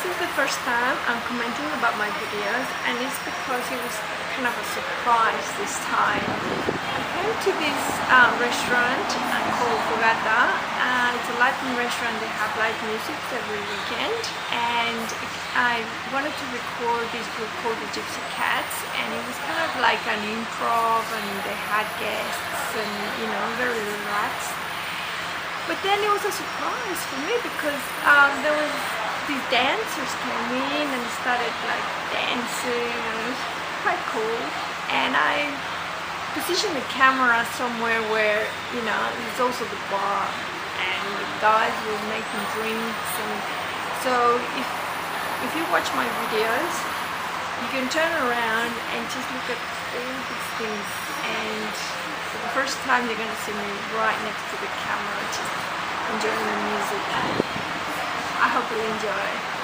is the first time I'm commenting about my videos, and it's because it was kind of a surprise this time. I came to this restaurant called Fogata. It's a Latin restaurant. They have live music every weekend, and I wanted to record this group called the Gypsy Cats, and it was kind of like an improv, and they had guests, and you know, very relaxed. But then it was a surprise for me because there was these dancers came in and started like dancing, and it was quite cool. And I positioned the camera somewhere where, you know, there's also the bar, and the guys were making drinks. And so if you watch my videos, you can turn around and just look at all these things, and for the first time you're going to see me right next to the camera just enjoying the music. I hope you enjoy.